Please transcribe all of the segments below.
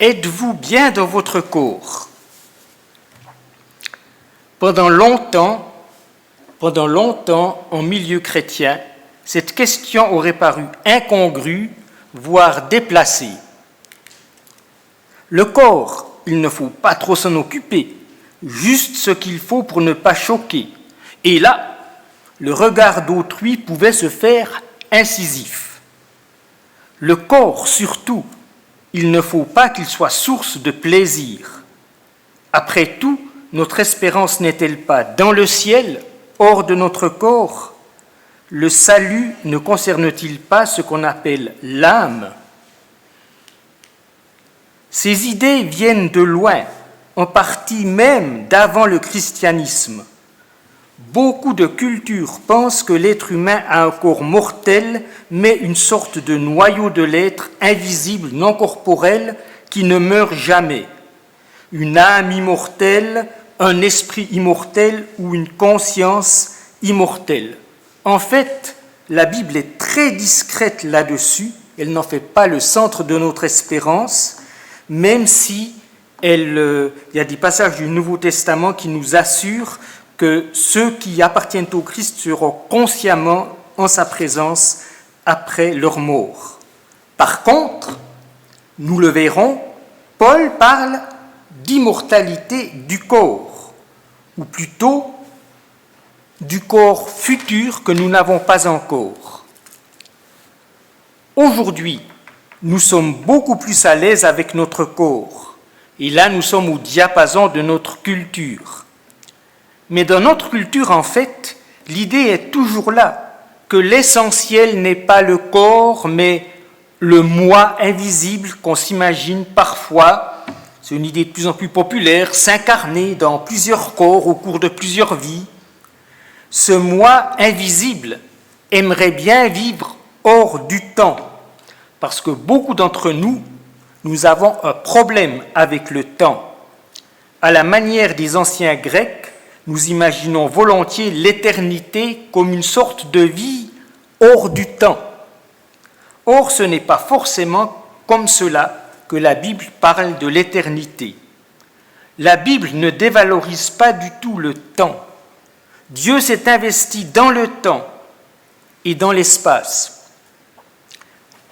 Êtes-vous bien dans votre corps? Pendant longtemps, en milieu chrétien, cette question aurait paru incongrue, voire déplacée. Le corps, il ne faut pas trop s'en occuper, juste ce qu'il faut pour ne pas choquer. Et là, le regard d'autrui pouvait se faire incisif. Le corps, surtout, il ne faut pas qu'il soit source de plaisir. Après tout, notre espérance n'est-elle pas dans le ciel, hors de notre corps? Le salut ne concerne-t-il pas ce qu'on appelle l'âme? Ces idées viennent de loin, en partie même d'avant le christianisme. Beaucoup de cultures pensent que l'être humain a un corps mortel, mais une sorte de noyau de l'être invisible, non corporel, qui ne meurt jamais. Une âme immortelle, un esprit immortel ou une conscience immortelle. En fait, la Bible est très discrète là-dessus, elle n'en fait pas le centre de notre espérance, même si il y a des passages du Nouveau Testament qui nous assurent que ceux qui appartiennent au Christ seront consciemment en sa présence après leur mort. Par contre, nous le verrons, Paul parle d'immortalité du corps, ou plutôt du corps futur que nous n'avons pas encore. Aujourd'hui, nous sommes beaucoup plus à l'aise avec notre corps, et là nous sommes au diapason de notre culture. Mais dans notre culture, en fait, l'idée est toujours là, que l'essentiel n'est pas le corps, mais le moi invisible qu'on s'imagine parfois, c'est une idée de plus en plus populaire, s'incarner dans plusieurs corps au cours de plusieurs vies. Ce moi invisible aimerait bien vivre hors du temps, parce que beaucoup d'entre nous, nous avons un problème avec le temps. À la manière des anciens Grecs, nous imaginons volontiers l'éternité comme une sorte de vie hors du temps. Or, ce n'est pas forcément comme cela que la Bible parle de l'éternité. La Bible ne dévalorise pas du tout le temps. Dieu s'est investi dans le temps et dans l'espace.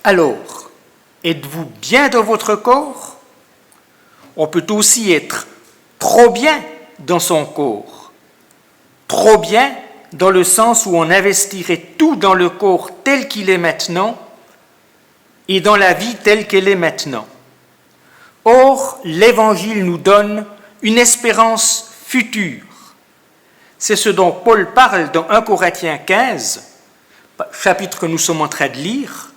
Alors, êtes-vous bien dans votre corps? On peut aussi être trop bien dans son corps. Trop bien dans le sens où on investirait tout dans le corps tel qu'il est maintenant et dans la vie telle qu'elle est maintenant. Or, l'Évangile nous donne une espérance future. C'est ce dont Paul parle dans 1 Corinthiens 15, chapitre que nous sommes en train de lire,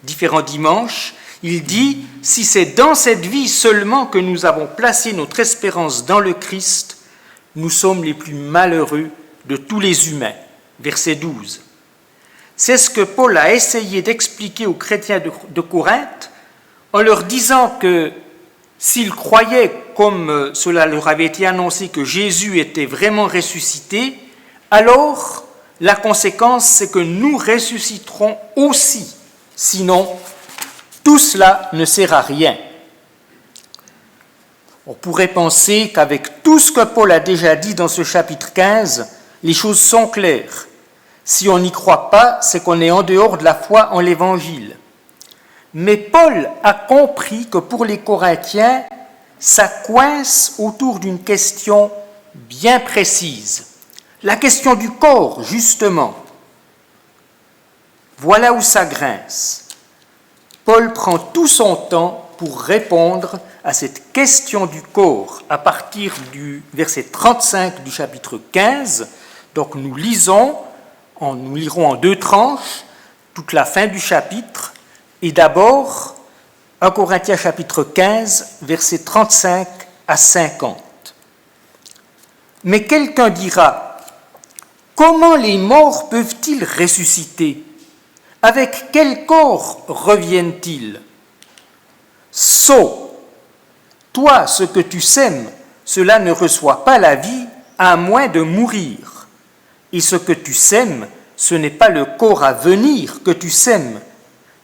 différents dimanches. Il dit « Si c'est dans cette vie seulement que nous avons placé notre espérance dans le Christ, nous sommes les plus malheureux de tous les humains. » Verset 12. C'est ce que Paul a essayé d'expliquer aux chrétiens de Corinthe en leur disant que s'ils croyaient, comme cela leur avait été annoncé, que Jésus était vraiment ressuscité, alors la conséquence, c'est que nous ressusciterons aussi. Sinon, tout cela ne sert à rien. On pourrait penser qu'avec tout ce que Paul a déjà dit dans ce chapitre 15, les choses sont claires. Si on n'y croit pas, c'est qu'on est en dehors de la foi en l'Évangile. Mais Paul a compris que pour les Corinthiens, ça coince autour d'une question bien précise. La question du corps, justement. Voilà où ça grince. Paul prend tout son temps pour répondre à cette question du corps à partir du verset 35 du chapitre 15. Donc nous lirons en deux tranches toute la fin du chapitre. Et d'abord, 1 Corinthiens chapitre 15, versets 35 à 50. Mais quelqu'un dira, comment les morts peuvent-ils ressusciter? Avec quel corps reviennent-ils? Sot, toi, ce que tu sèmes, cela ne reçoit pas la vie à moins de mourir. Et ce que tu sèmes, ce n'est pas le corps à venir que tu sèmes,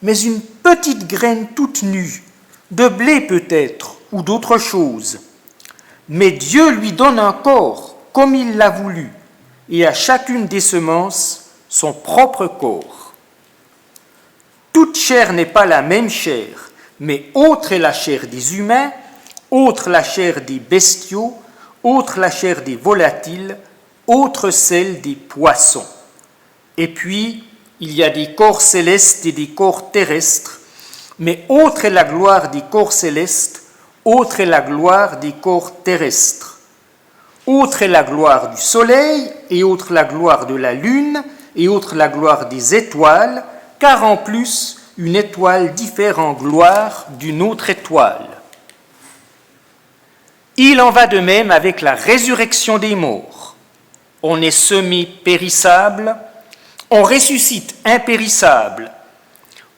mais une petite graine toute nue, de blé peut-être, ou d'autre chose. Mais Dieu lui donne un corps comme il l'a voulu, et à chacune des semences son propre corps. Toute chair n'est pas la même chair, mais autre est la chair des humains, autre la chair des bestiaux, autre la chair des volatiles, autre celle des poissons. Et puis, il y a des corps célestes et des corps terrestres, mais autre est la gloire des corps célestes, autre est la gloire des corps terrestres. Autre est la gloire du soleil, et autre la gloire de la lune, et autre la gloire des étoiles, car en plus, une étoile diffère en gloire d'une autre étoile. Il en va de même avec la résurrection des morts. On est semé périssable, on ressuscite impérissable.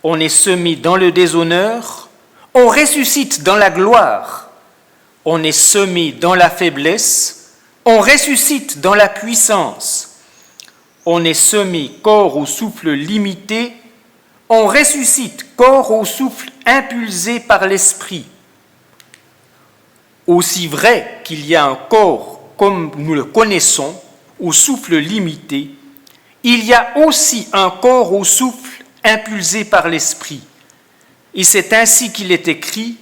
On est semé dans le déshonneur, on ressuscite dans la gloire. On est semé dans la faiblesse, on ressuscite dans la puissance. On est semé corps au souffle limité, on ressuscite corps au souffle impulsé par l'esprit. Aussi vrai qu'il y a un corps comme nous le connaissons, au souffle limité, il y a aussi un corps au souffle impulsé par l'esprit. Et c'est ainsi qu'il est écrit,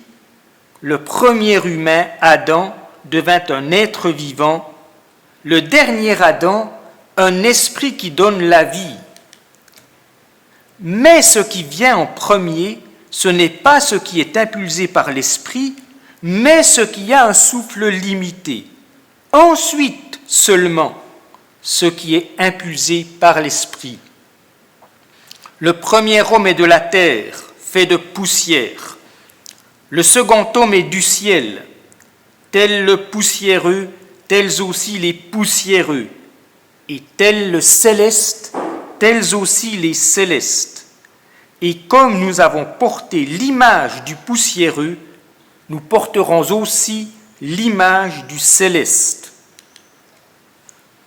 le premier humain, Adam, devint un être vivant, le dernier Adam, un esprit qui donne la vie. Mais ce qui vient en premier, ce n'est pas ce qui est impulsé par l'esprit, mais ce qui a un souffle limité. Ensuite seulement, ce qui est impulsé par l'esprit. Le premier homme est de la terre, fait de poussière. Le second homme est du ciel. Tel le poussiéreux, tels aussi les poussiéreux. Et tel le céleste, tels aussi les célestes. Et comme nous avons porté l'image du poussiéreux, nous porterons aussi l'image du céleste.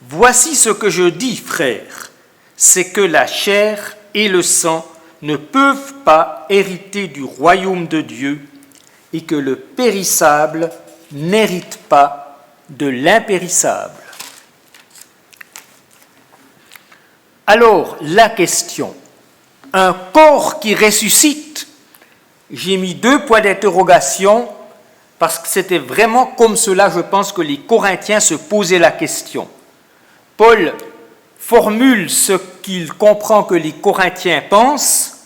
Voici ce que je dis, frères, c'est que la chair et le sang ne peuvent pas hériter du royaume de Dieu et que le périssable n'hérite pas de l'impérissable. Alors, la question, un corps qui ressuscite, j'ai mis 2 points d'interrogation parce que c'était vraiment comme cela, je pense, que les Corinthiens se posaient la question. Paul formule ce qu'il comprend que les Corinthiens pensent,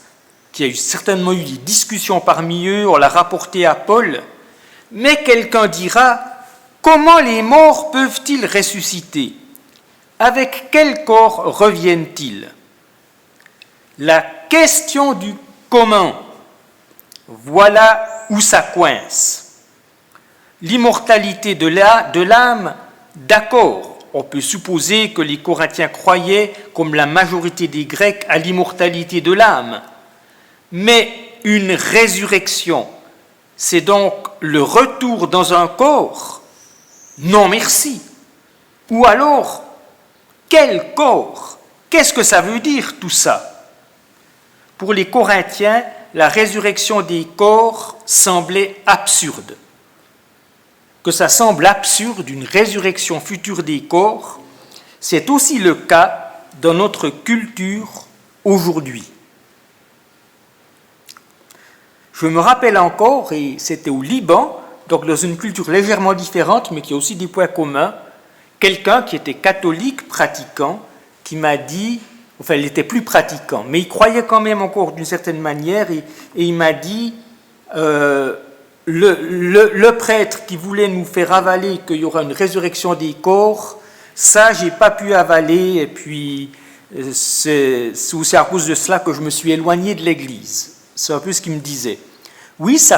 qu'il y a certainement eu des discussions parmi eux, on l'a rapporté à Paul, mais quelqu'un dira, comment les morts peuvent-ils ressusciter? Avec quel corps reviennent-ils? La question du comment, voilà où ça coince. L'immortalité de l'âme, d'accord, on peut supposer que les Corinthiens croyaient, comme la majorité des Grecs, à l'immortalité de l'âme. Mais une résurrection, c'est donc le retour dans un corps? Non, merci. Ou alors, quel corps? Qu'est-ce que ça veut dire tout ça? Pour les Corinthiens, la résurrection des corps semblait absurde. Que ça semble absurde, une résurrection future des corps, c'est aussi le cas dans notre culture aujourd'hui. Je me rappelle encore, et c'était au Liban, donc dans une culture légèrement différente, mais qui a aussi des points communs, quelqu'un qui était catholique, pratiquant, qui m'a dit, enfin il était plus pratiquant, mais il croyait quand même encore d'une certaine manière, et il m'a dit, le prêtre qui voulait nous faire avaler qu'il y aura une résurrection des corps, ça j'ai pas pu avaler, et puis c'est aussi à cause de cela que je me suis éloigné de l'Église. C'est un peu ce qu'il me disait. Oui, ça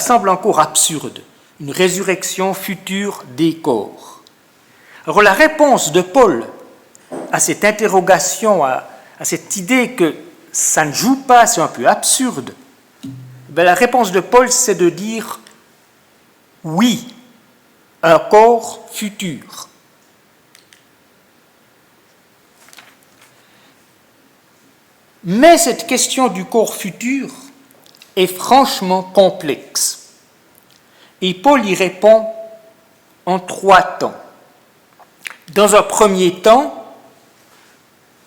semble encore absurde, une résurrection future des corps. Alors la réponse de Paul à cette interrogation, à cette idée que ça ne joue pas, c'est un peu absurde, la réponse de Paul, c'est de dire oui, un corps futur. Mais cette question du corps futur, est franchement complexe. Et Paul y répond en 3 temps. Dans un premier temps,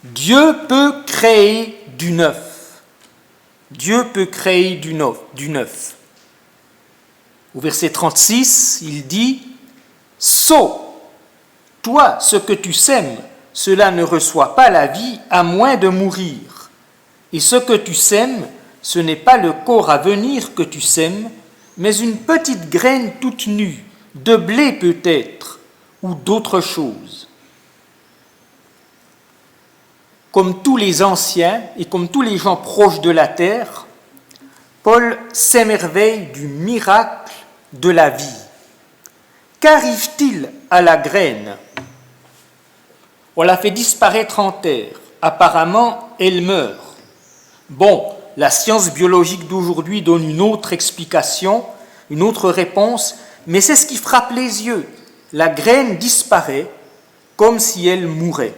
Dieu peut créer du neuf. Dieu peut créer du neuf. Au verset 36, il dit « toi, ce que tu sèmes, cela ne reçoit pas la vie à moins de mourir. Et ce que tu sèmes, ce n'est pas le corps à venir que tu sèmes, mais une petite graine toute nue, de blé peut-être, ou d'autre chose. » Comme tous les anciens et comme tous les gens proches de la terre, Paul s'émerveille du miracle de la vie. Qu'arrive-t-il à la graine ? On la fait disparaître en terre. Apparemment, elle meurt. Bon, la science biologique d'aujourd'hui donne une autre explication, une autre réponse, mais c'est ce qui frappe les yeux. La graine disparaît comme si elle mourait.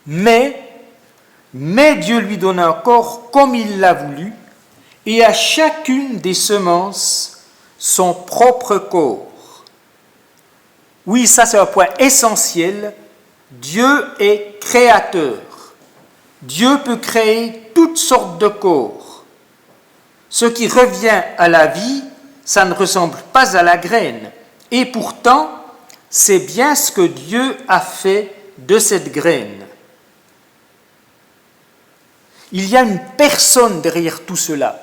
Mais Dieu lui donne un corps comme il l'a voulu, et à chacune des semences, son propre corps. Oui, ça c'est un point essentiel. Dieu est créateur. Dieu peut créer toutes sortes de corps. Ce qui revient à la vie, ça ne ressemble pas à la graine. Et pourtant, c'est bien ce que Dieu a fait de cette graine. Il y a une personne derrière tout cela.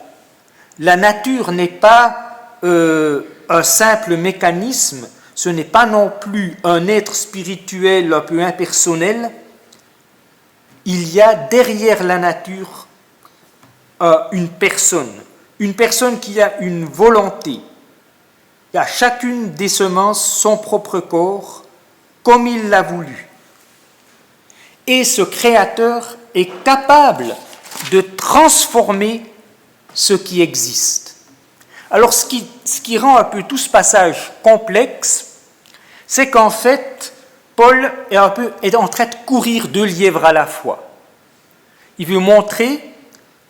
La nature n'est pas un simple mécanisme, ce n'est pas non plus un être spirituel un peu impersonnel. Il y a derrière la nature une personne qui a une volonté. Il y a chacune des semences son propre corps, comme il l'a voulu. Et ce Créateur est capable de transformer ce qui existe. Alors ce qui rend un peu tout ce passage complexe, c'est qu'en fait, Paul est en train de courir 2 lièvres à la fois. Il veut montrer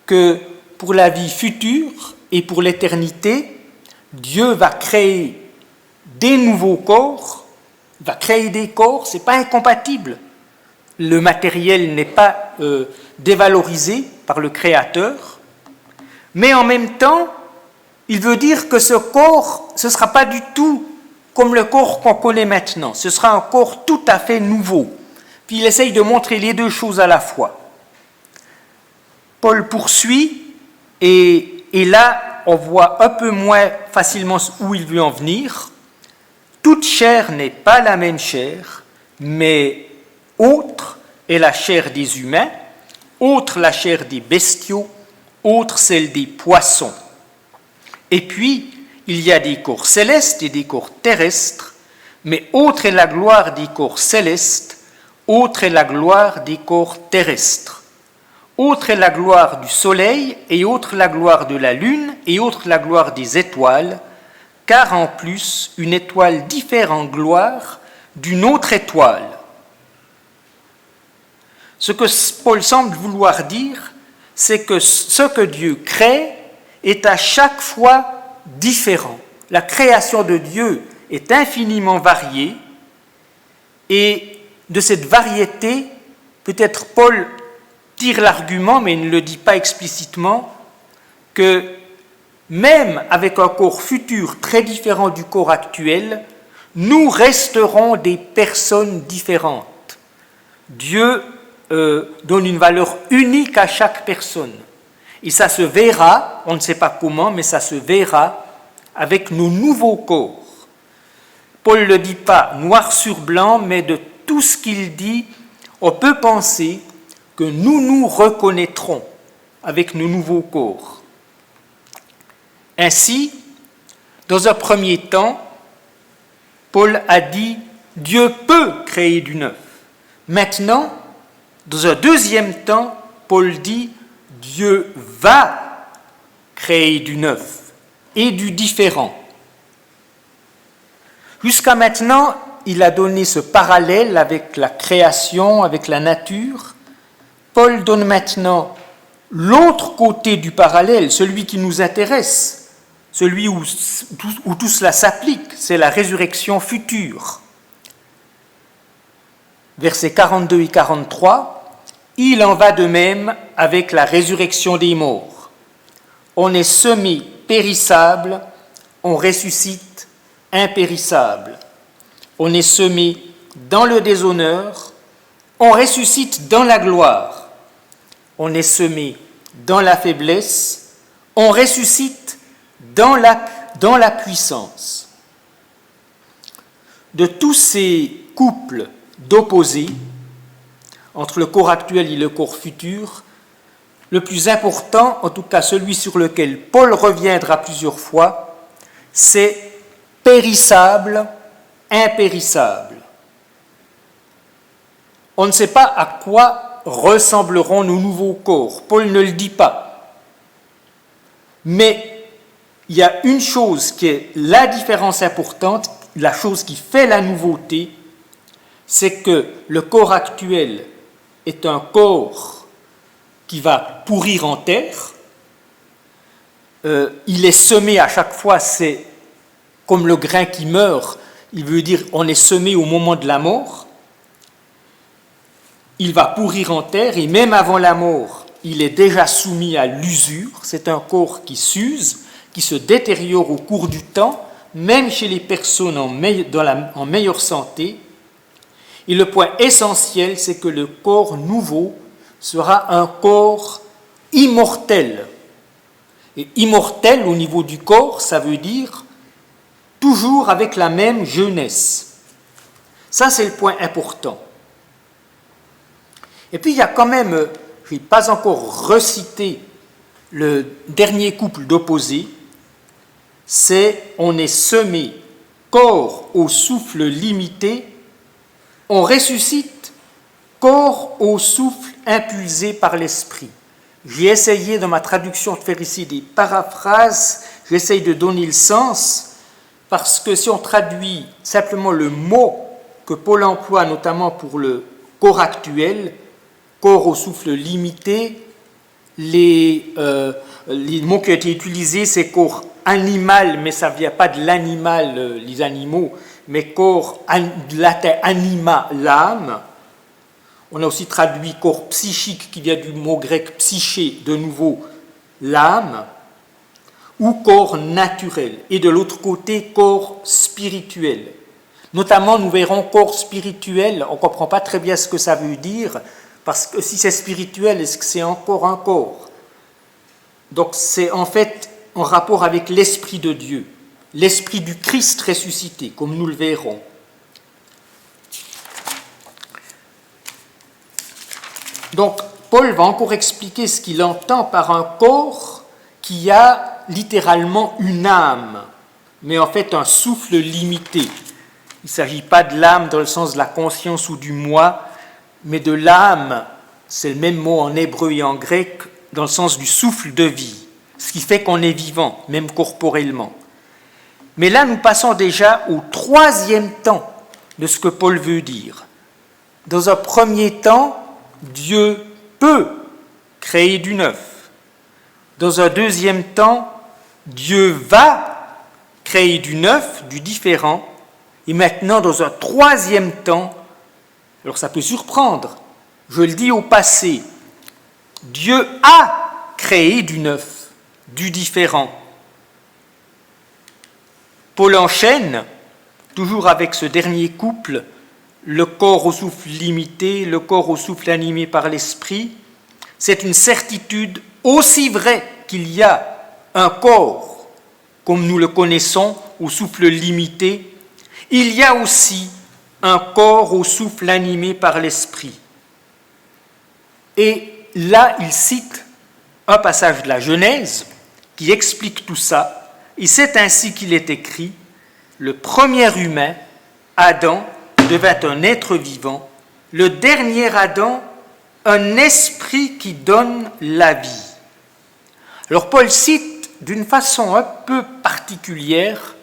que pour la vie future et pour l'éternité, Dieu va créer des nouveaux corps, va créer des corps, ce n'est pas incompatible. Le matériel n'est pas dévalorisé par le Créateur, mais en même temps, il veut dire que ce corps, ce ne sera pas du tout comme le corps qu'on connaît maintenant. Ce sera un corps tout à fait nouveau. Puis il essaye de montrer les 2 choses à la fois. Paul poursuit, et là, on voit un peu moins facilement où il veut en venir. Toute chair n'est pas la même chair, mais autre est la chair des humains, autre la chair des bestiaux, autre celle des poissons. Et puis, il y a des corps célestes et des corps terrestres, mais autre est la gloire des corps célestes, autre est la gloire des corps terrestres. Autre est la gloire du soleil, et autre la gloire de la lune, et autre la gloire des étoiles, car en plus, une étoile diffère en gloire d'une autre étoile. Ce que Paul semble vouloir dire, c'est que ce que Dieu crée est à chaque fois différent. La création de Dieu est infiniment variée, et de cette variété, peut-être Paul tire l'argument, mais il ne le dit pas explicitement, que même avec un corps futur très différent du corps actuel, nous resterons des personnes différentes. Dieu donne une valeur unique à chaque personne. Et ça se verra, on ne sait pas comment, mais ça se verra avec nos nouveaux corps. Paul ne le dit pas noir sur blanc, mais de tout ce qu'il dit, on peut penser que nous nous reconnaîtrons avec nos nouveaux corps. Ainsi, dans un premier temps, Paul a dit « Dieu peut créer du neuf ». Maintenant, dans un deuxième temps, Paul dit « Dieu va créer du neuf et du différent ». Jusqu'à maintenant, il a donné ce parallèle avec la création, avec la nature. Paul donne maintenant L'autre côté du parallèle, celui qui nous intéresse, celui où tout cela s'applique, c'est la résurrection future. Versets 42 et 43, « Il en va de même avec la résurrection des morts. On est semé périssable, on ressuscite impérissable. On est semé dans le déshonneur, on ressuscite dans la gloire. On est semé dans la faiblesse, on ressuscite dans la puissance. » De tous ces couples d'opposés entre le corps actuel et le corps futur, le plus important, en tout cas celui sur lequel Paul reviendra plusieurs fois, c'est périssable, impérissable. On ne sait pas à quoi ressembleront nos nouveaux corps. Paul ne le dit pas. Mais il y a une chose qui est la différence importante, la chose qui fait la nouveauté, c'est que le corps actuel est un corps qui va pourrir en terre. Il est semé à chaque fois, c'est comme le grain qui meurt, il veut dire on est semé au moment de la mort. Il va pourrir en terre et même avant la mort, il est déjà soumis à l'usure. C'est un corps qui s'use, qui se détériore au cours du temps, même chez les personnes en meilleure santé. Et le point essentiel, c'est que le corps nouveau sera un corps immortel. Et immortel au niveau du corps, ça veut dire toujours avec la même jeunesse. Ça, c'est le point important. Et puis, il y a quand même, je n'ai pas encore recité le dernier couple d'opposés, c'est on est semé corps au souffle limité, on ressuscite corps au souffle impulsé par l'esprit. J'ai essayé dans ma traduction de faire ici des paraphrases, j'essaye de donner le sens, parce que si on traduit simplement le mot que Paul emploie notamment pour le corps actuel, corps au souffle limité, les mots qui ont été utilisés, c'est corps animal, mais ça ne vient pas de l'animal, les animaux, mais corps latin anima, l'âme. On a aussi traduit corps psychique, qui vient du mot grec psyché, de nouveau l'âme, ou corps naturel, et de l'autre côté, corps spirituel. Notamment, nous verrons corps spirituel, on ne comprend pas très bien ce que ça veut dire, parce que si c'est spirituel, est-ce que c'est encore un corps? Donc c'est en fait en rapport avec l'Esprit de Dieu, l'Esprit du Christ ressuscité, comme nous le verrons. Donc Paul va encore expliquer ce qu'il entend par un corps qui a littéralement une âme, mais en fait un souffle limité. Il ne s'agit pas de l'âme dans le sens de la conscience ou du moi, mais de l'âme, c'est le même mot en hébreu et en grec, dans le sens du souffle de vie, ce qui fait qu'on est vivant, même corporellement. Mais là, nous passons déjà au troisième temps de ce que Paul veut dire. Dans un premier temps, Dieu peut créer du neuf. Dans un deuxième temps, Dieu va créer du neuf, du différent. Et maintenant, dans un troisième temps, alors ça peut surprendre, je le dis au passé, Dieu a créé du neuf, du différent. Paul enchaîne, toujours avec ce dernier couple, le corps au souffle limité, le corps au souffle animé par l'esprit. C'est une certitude aussi vraie qu'il y a un corps, comme nous le connaissons, au souffle limité, il y a aussi un corps au souffle animé par l'esprit. Et là, il cite un passage de la Genèse qui explique tout ça. Et c'est ainsi qu'il est écrit, le premier humain, Adam, devint un être vivant, le dernier Adam, un esprit qui donne la vie. Alors Paul cite d'une façon un peu particulière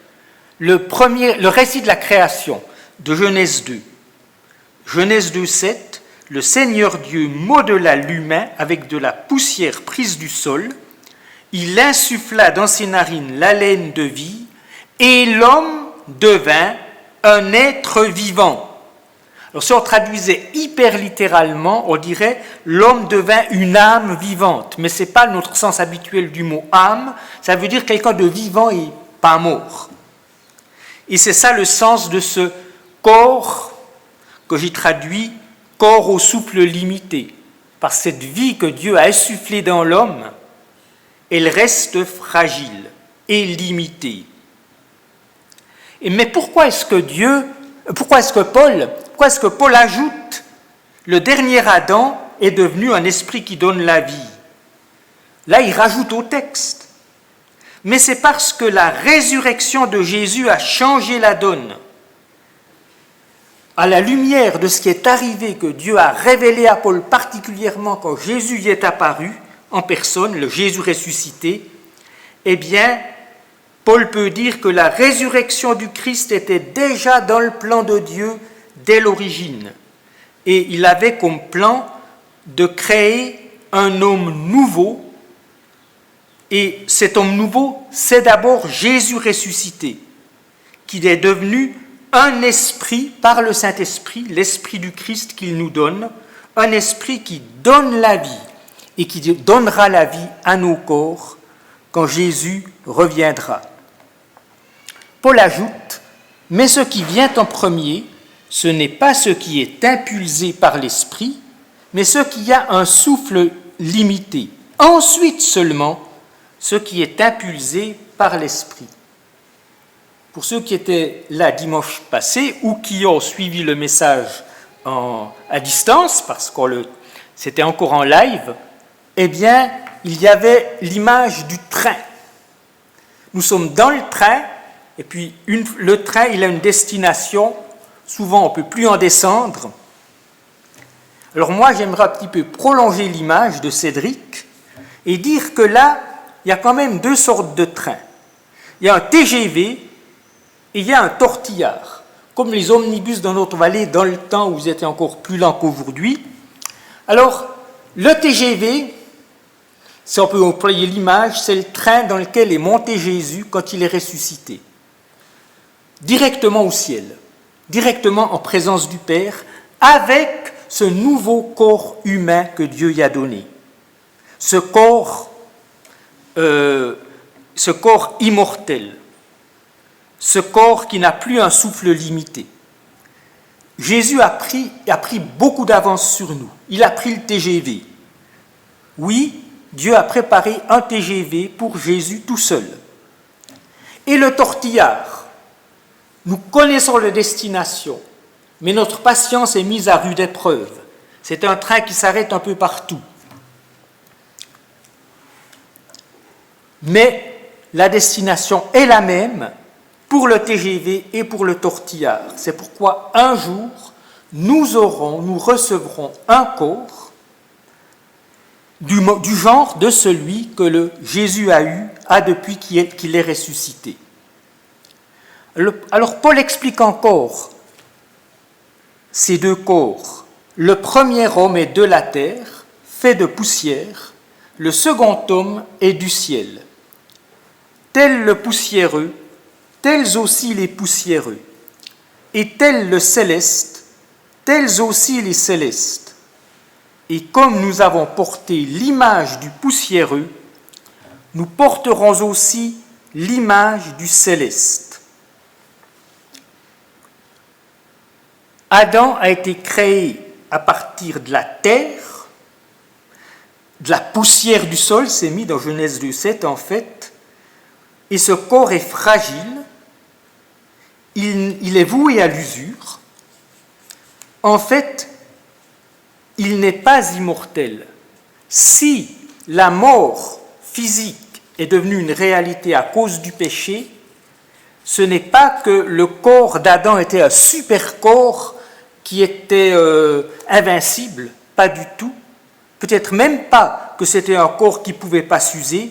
le récit de la création de Genèse 2. Genèse 2, 7, le Seigneur Dieu modela l'humain avec de la poussière prise du sol, il insuffla dans ses narines l'haleine de vie, et l'homme devint un être vivant. Alors si on traduisait hyper littéralement, on dirait l'homme devint une âme vivante, mais ce n'est pas notre sens habituel du mot âme, ça veut dire quelqu'un de vivant et pas mort. Et c'est ça le sens de ce corps que j'ai traduit corps au souffle limité. Par cette vie que Dieu a insufflée dans l'homme, elle reste fragile et limitée. Mais pourquoi est-ce que Paul ajoute le dernier Adam est devenu un esprit qui donne la vie? Là, il rajoute au texte. Mais c'est parce que la résurrection de Jésus a changé la donne. À la lumière de ce qui est arrivé, que Dieu a révélé à Paul particulièrement quand Jésus y est apparu en personne, le Jésus ressuscité, eh bien, Paul peut dire que la résurrection du Christ était déjà dans le plan de Dieu dès l'origine. Et il avait comme plan de créer un homme nouveau. Et cet homme nouveau, c'est d'abord Jésus ressuscité, qui est devenu un esprit par le Saint-Esprit, l'Esprit du Christ qu'il nous donne, un esprit qui donne la vie et qui donnera la vie à nos corps quand Jésus reviendra. Paul ajoute, « Mais ce qui vient en premier, ce n'est pas ce qui est impulsé par l'Esprit, mais ce qui a un souffle limité. Ensuite seulement, ce qui est impulsé par l'Esprit. » Pour ceux qui étaient là dimanche passé ou qui ont suivi le message à distance, parce que c'était encore en live, eh bien, il y avait l'image du train. Nous sommes dans le train, et puis le train, il a une destination. Souvent, on ne peut plus en descendre. Alors moi, j'aimerais un petit peu prolonger l'image de Cédric et dire que là, il y a quand même deux sortes de trains. Il y a un TGV et il y a un tortillard. Comme les omnibus dans notre vallée, dans le temps où ils étaient encore plus lents qu'aujourd'hui. Alors, le TGV, si on peut employer l'image, c'est le train dans lequel est monté Jésus quand il est ressuscité. Directement au ciel, directement en présence du Père, avec ce nouveau corps humain que Dieu y a donné. Ce corps immortel, ce corps qui n'a plus un souffle limité. Jésus a pris beaucoup d'avance sur nous. Il a pris le TGV. Oui, Dieu a préparé un TGV pour Jésus tout seul. Et le tortillard, nous connaissons la destination, mais notre patience est mise à rude épreuve. C'est un train qui s'arrête un peu partout. Mais la destination est la même pour le TGV et pour le tortillard. C'est pourquoi un jour, nous recevrons un corps du genre de celui que Jésus a depuis qu'il est ressuscité. Alors Paul explique encore ces deux corps. Le premier homme est de la terre, fait de poussière. Le second homme est du ciel. Tel le poussiéreux, tels aussi les poussiéreux. Et tel le céleste, tels aussi les célestes. Et comme nous avons porté l'image du poussiéreux, nous porterons aussi l'image du céleste. Adam a été créé à partir de la terre, de la poussière du sol, c'est mis dans Genèse 2:7 en fait, et ce corps est fragile, il est voué à l'usure. En fait, il n'est pas immortel. Si la mort physique est devenue une réalité à cause du péché, ce n'est pas que le corps d'Adam était un super corps qui était invincible, pas du tout. Peut-être même pas que c'était un corps qui ne pouvait pas s'user.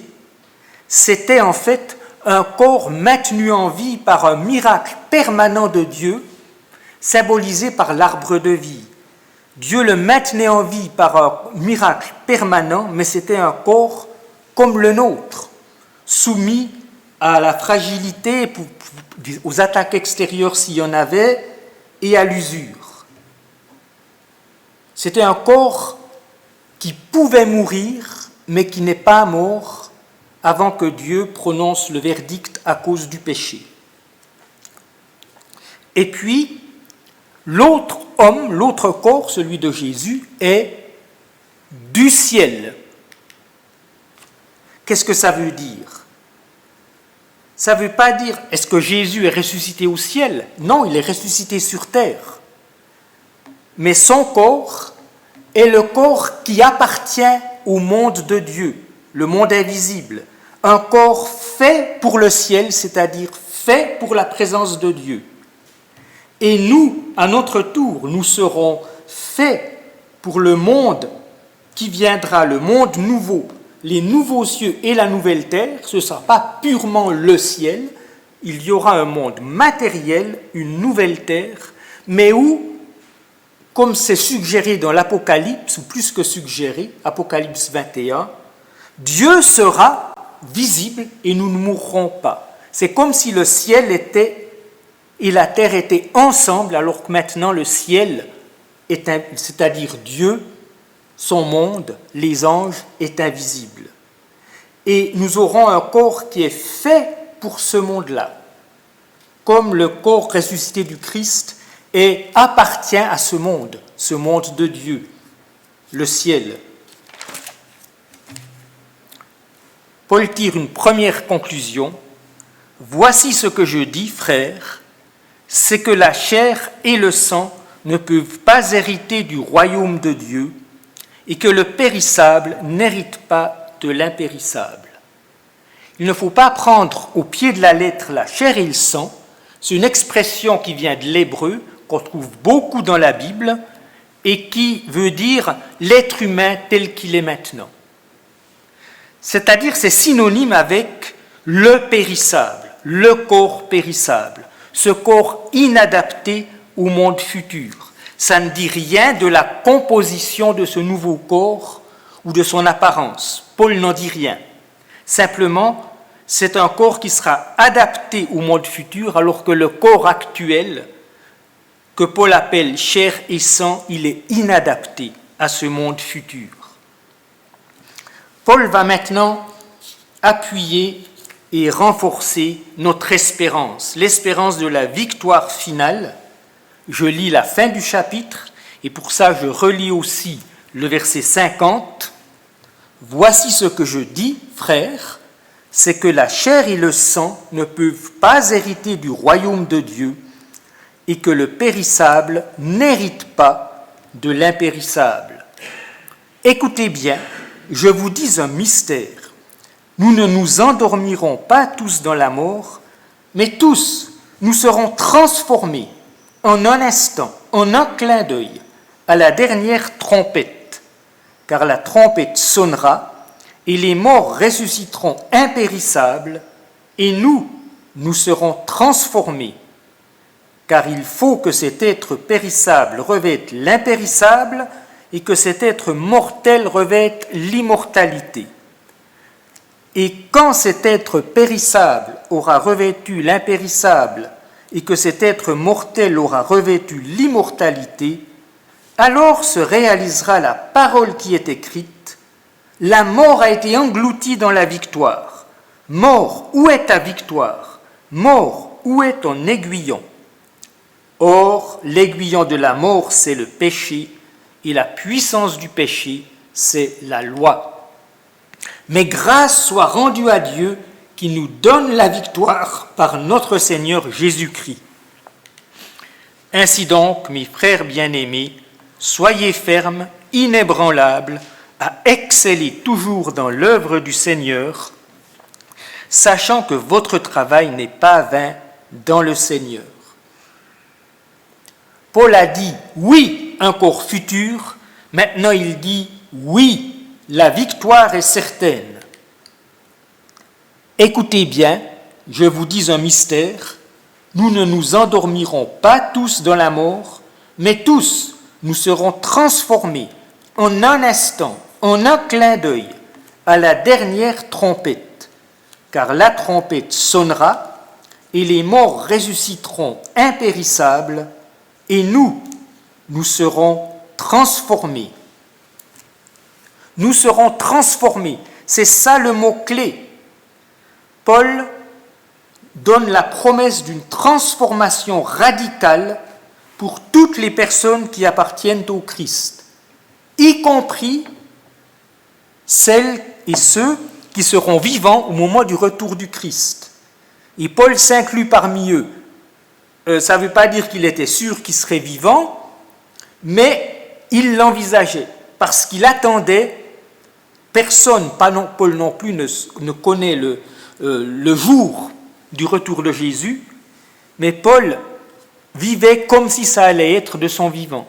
C'était en fait un corps maintenu en vie par un miracle permanent de Dieu, symbolisé par l'arbre de vie. Dieu le maintenait en vie par un miracle permanent, mais c'était un corps comme le nôtre, soumis à la fragilité, aux attaques extérieures s'il y en avait, et à l'usure. C'était un corps qui pouvait mourir, mais qui n'est pas mort avant que Dieu prononce le verdict à cause du péché. Et puis, l'autre homme, l'autre corps, celui de Jésus, est du ciel. Qu'est-ce que ça veut dire? Ça ne veut pas dire, est-ce que Jésus est ressuscité au ciel? Non, il est ressuscité sur terre. Mais son corps est le corps qui appartient au monde de Dieu, le monde invisible. Un corps fait pour le ciel, c'est-à-dire fait pour la présence de Dieu. Et nous, à notre tour, nous serons faits pour le monde qui viendra, le monde nouveau, les nouveaux cieux et la nouvelle terre. Ce ne sera pas purement le ciel, il y aura un monde matériel, une nouvelle terre, mais où, comme c'est suggéré dans l'Apocalypse, ou plus que suggéré, Apocalypse 21, Dieu sera visible et nous ne mourrons pas. C'est comme si le ciel était et la terre étaient ensemble, alors que maintenant le ciel, c'est-à-dire Dieu, son monde, les anges, est invisible. Et nous aurons un corps qui est fait pour ce monde-là, comme le corps ressuscité du Christ appartient à ce monde de Dieu, le ciel. Paul tire une première conclusion. Voici ce que je dis, frères, c'est que la chair et le sang ne peuvent pas hériter du royaume de Dieu et que le périssable n'hérite pas de l'impérissable. Il ne faut pas prendre au pied de la lettre la chair et le sang. C'est une expression qui vient de l'hébreu, qu'on trouve beaucoup dans la Bible, et qui veut dire l'être humain tel qu'il est maintenant. C'est-à-dire, c'est synonyme avec le périssable, le corps périssable, ce corps inadapté au monde futur. Ça ne dit rien de la composition de ce nouveau corps ou de son apparence. Paul n'en dit rien. Simplement, c'est un corps qui sera adapté au monde futur, alors que le corps actuel, que Paul appelle chair et sang, il est inadapté à ce monde futur. Paul va maintenant appuyer et renforcer notre espérance, l'espérance de la victoire finale. Je lis la fin du chapitre, et pour ça je relis aussi le verset 50. « Voici ce que je dis, frères, c'est que la chair et le sang ne peuvent pas hériter du royaume de Dieu, et que le périssable n'hérite pas de l'impérissable. Écoutez bien, je vous dis un mystère. Nous ne nous endormirons pas tous dans la mort, mais tous, nous serons transformés en un instant, en un clin d'œil, à la dernière trompette. Car la trompette sonnera, et les morts ressusciteront impérissables, et nous serons transformés. Car il faut que cet être périssable revête l'impérissable, et que cet être mortel revête l'immortalité. Et quand cet être périssable aura revêtu l'impérissable et que cet être mortel aura revêtu l'immortalité, alors se réalisera la parole qui est écrite. La mort a été engloutie dans la victoire. Mort, où est ta victoire? Mort, où est ton aiguillon? Or, l'aiguillon de la mort, c'est le péché, et la puissance du péché, c'est la loi. Mais grâce soit rendue à Dieu qui nous donne la victoire par notre Seigneur Jésus-Christ. Ainsi donc, mes frères bien-aimés, soyez fermes, inébranlables, à exceller toujours dans l'œuvre du Seigneur, sachant que votre travail n'est pas vain dans le Seigneur. Paul a dit oui, un corps futur, maintenant il dit oui, la victoire est certaine. Écoutez bien, je vous dis un mystère, nous ne nous endormirons pas tous dans la mort, mais tous, nous serons transformés en un instant, en un clin d'œil, à la dernière trompette, car la trompette sonnera et les morts ressusciteront impérissables et nous serons transformés. Nous serons transformés. C'est ça le mot-clé. Paul donne la promesse d'une transformation radicale pour toutes les personnes qui appartiennent au Christ, y compris celles et ceux qui seront vivants au moment du retour du Christ. Et Paul s'inclut parmi eux. Ça ne veut pas dire qu'il était sûr qu'ils seraient vivants, mais il l'envisageait, parce qu'il attendait. Personne, pas non, Paul non plus, ne connaît le jour du retour de Jésus, mais Paul vivait comme si ça allait être de son vivant,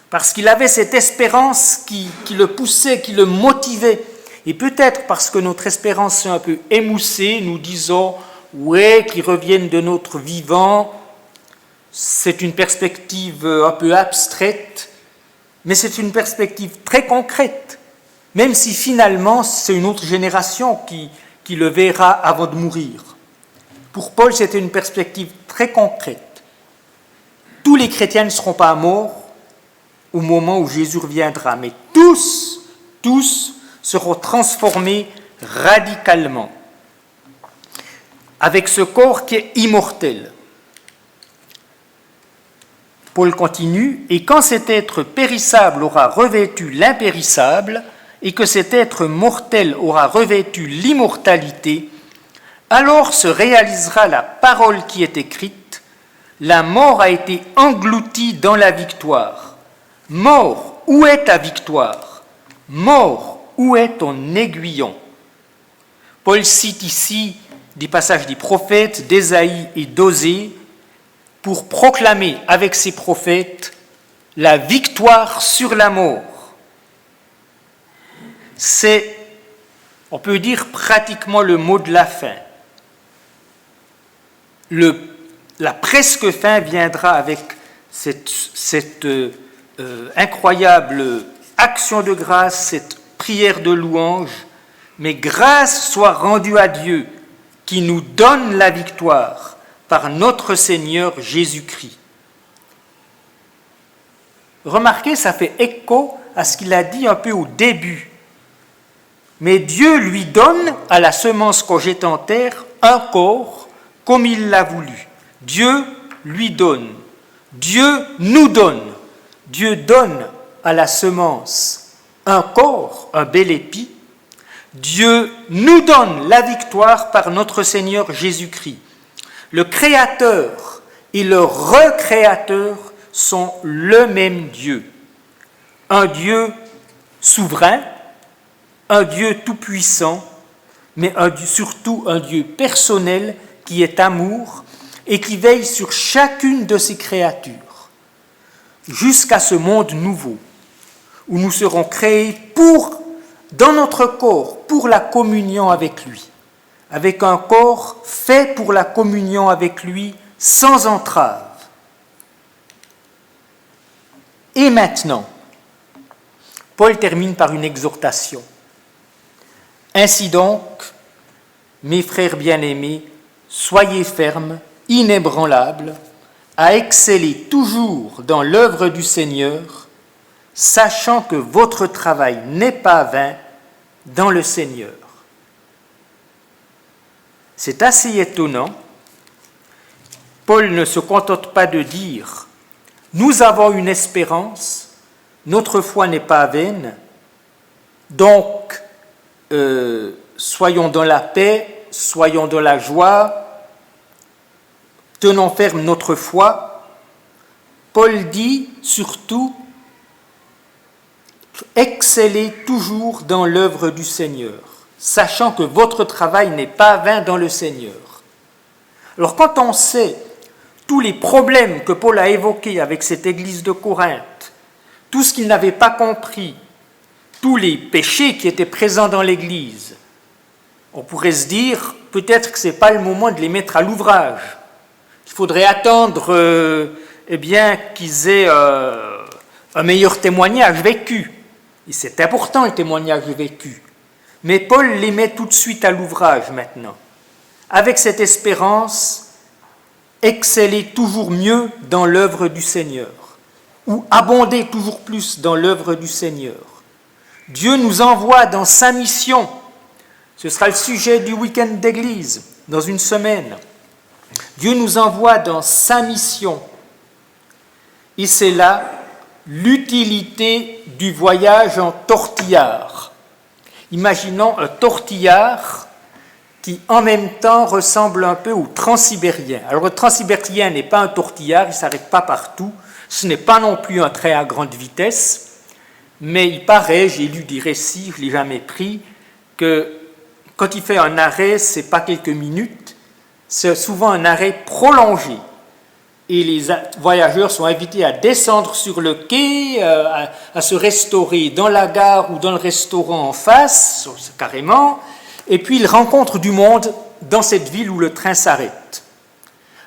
parce qu'il avait cette espérance qui le poussait, qui le motivait, et peut-être parce que notre espérance est un peu émoussée, nous disons « ouais, qu'ils reviennent de notre vivant », c'est une perspective un peu abstraite, mais c'est une perspective très concrète, même si finalement c'est une autre génération qui le verra avant de mourir. Pour Paul, c'était une perspective très concrète. Tous les chrétiens ne seront pas morts au moment où Jésus reviendra, mais tous seront transformés radicalement, avec ce corps qui est immortel. Paul continue, « Et quand cet être périssable aura revêtu l'impérissable, et que cet être mortel aura revêtu l'immortalité, alors se réalisera la parole qui est écrite, la mort a été engloutie dans la victoire. Mort, où est ta victoire? Mort, où est ton aiguillon? » Paul cite ici des passages des prophètes, d'Ésaïe et d'Osée, pour proclamer avec ces prophètes la victoire sur la mort. C'est, on peut dire, pratiquement le mot de la fin. La presque fin viendra avec cette incroyable action de grâce, cette prière de louange, mais grâce soit rendue à Dieu qui nous donne la victoire par notre Seigneur Jésus-Christ. Remarquez, ça fait écho à ce qu'il a dit un peu au début. Mais Dieu lui donne à la semence qu'on jette en terre un corps comme il l'a voulu. Dieu lui donne. Dieu nous donne. Dieu donne à la semence un corps, un bel épi. Dieu nous donne la victoire par notre Seigneur Jésus-Christ. Le Créateur et le Recréateur sont le même Dieu. Un Dieu souverain, un Dieu tout-puissant, mais surtout un Dieu personnel qui est amour et qui veille sur chacune de ses créatures, jusqu'à ce monde nouveau, où nous serons créés dans notre corps, pour la communion avec lui, avec un corps fait pour la communion avec lui, sans entrave. Et maintenant, Paul termine par une exhortation. Ainsi donc, mes frères bien-aimés, soyez fermes, inébranlables, à exceller toujours dans l'œuvre du Seigneur, sachant que votre travail n'est pas vain dans le Seigneur. C'est assez étonnant. Paul ne se contente pas de dire « Nous avons une espérance, notre foi n'est pas vaine, donc soyons dans la paix, soyons dans la joie, tenons ferme notre foi. » Paul dit surtout « Excellez toujours dans l'œuvre du Seigneur, sachant que votre travail n'est pas vain dans le Seigneur. » Alors quand on sait tous les problèmes que Paul a évoqués avec cette église de Corinthe, tout ce qu'il n'avait pas compris, tous les péchés qui étaient présents dans l'église, on pourrait se dire peut-être que ce n'est pas le moment de les mettre à l'ouvrage. Il faudrait attendre qu'ils aient un meilleur témoignage vécu. Et c'est important le témoignage vécu. Mais Paul les met tout de suite à l'ouvrage maintenant. Avec cette espérance, exceller toujours mieux dans l'œuvre du Seigneur, ou abonder toujours plus dans l'œuvre du Seigneur. Dieu nous envoie dans sa mission. Ce sera le sujet du week-end d'église, dans une semaine. Dieu nous envoie dans sa mission. Et c'est là l'utilité du voyage en tortillard. Imaginons un tortillard qui en même temps ressemble un peu au transsibérien. Alors le transsibérien n'est pas un tortillard, il ne s'arrête pas partout, ce n'est pas non plus un train à grande vitesse, mais il paraît, j'ai lu des récits, je ne l'ai jamais pris, que quand il fait un arrêt, ce n'est pas quelques minutes, c'est souvent un arrêt prolongé. Et les voyageurs sont invités à descendre sur le quai, à se restaurer dans la gare ou dans le restaurant en face, carrément, et puis ils rencontrent du monde dans cette ville où le train s'arrête.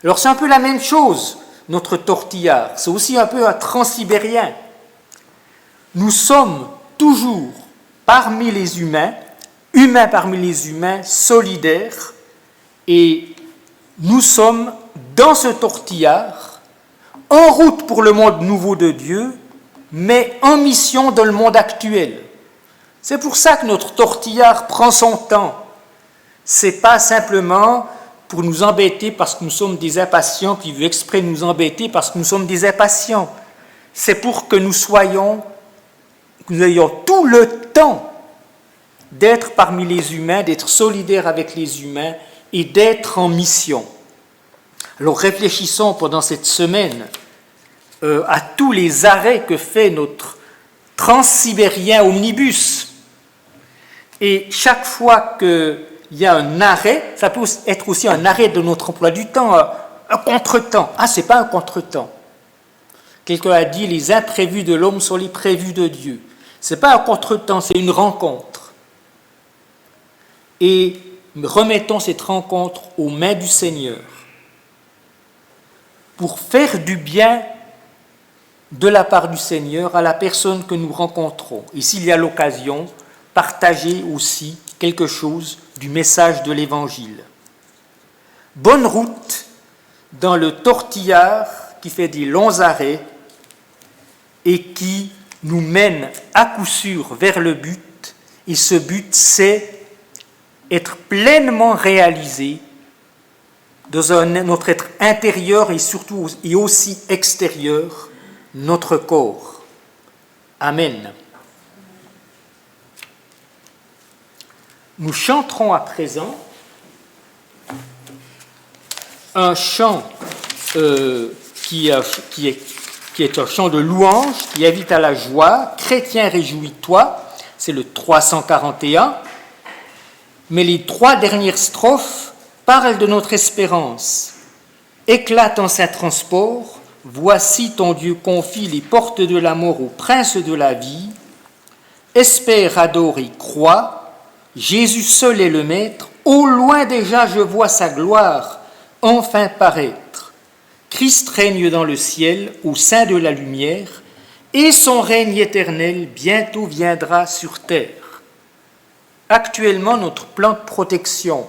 Alors c'est un peu la même chose, notre tortillard, c'est aussi un peu un transsibérien. Nous sommes toujours parmi les humains parmi les humains, solidaires, et nous sommes dans ce tortillard, en route pour le monde nouveau de Dieu, mais en mission dans le monde actuel. C'est pour ça que notre tortillard prend son temps. C'est pas simplement pour nous embêter parce que nous sommes des impatients, qui veut exprès nous embêter parce que nous sommes des impatients. C'est pour que nous ayons tout le temps d'être parmi les humains, d'être solidaires avec les humains et d'être en mission. Alors réfléchissons pendant cette semaine à tous les arrêts que fait notre transsibérien omnibus. Et chaque fois qu'il y a un arrêt, ça peut être aussi un arrêt de notre emploi du temps, un contretemps. Ah, c'est pas un contretemps. Quelqu'un a dit, les imprévus de l'homme sont les prévus de Dieu. C'est pas un contretemps, c'est une rencontre. Et remettons cette rencontre aux mains du Seigneur pour faire du bien de la part du Seigneur à la personne que nous rencontrons. Et s'il y a l'occasion, partager aussi quelque chose du message de l'Évangile. Bonne route dans le tortillard qui fait des longs arrêts et qui nous mène à coup sûr vers le but. Et ce but, c'est être pleinement réalisé dans notre être intérieur et surtout et aussi extérieur, notre corps. Amen. Nous chanterons à présent un chant qui est un chant de louange, qui invite à la joie. Chrétien, réjouis-toi, c'est le 341. Mais les 3 dernières strophes parlent de notre espérance. Éclate en saint transport, voici ton Dieu confie les portes de la mort au prince de la vie. Espère, adore et crois, Jésus seul est le maître, au loin déjà je vois sa gloire enfin paraître. Christ règne dans le ciel, au sein de la lumière, et son règne éternel bientôt viendra sur terre. Actuellement, notre plan de protection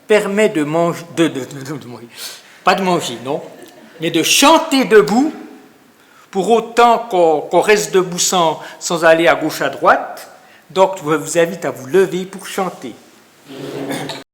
permet de manger, pas de manger, non, mais de chanter debout, pour autant qu'on reste debout sans aller à gauche, à droite. Donc, je vous invite à vous lever pour chanter.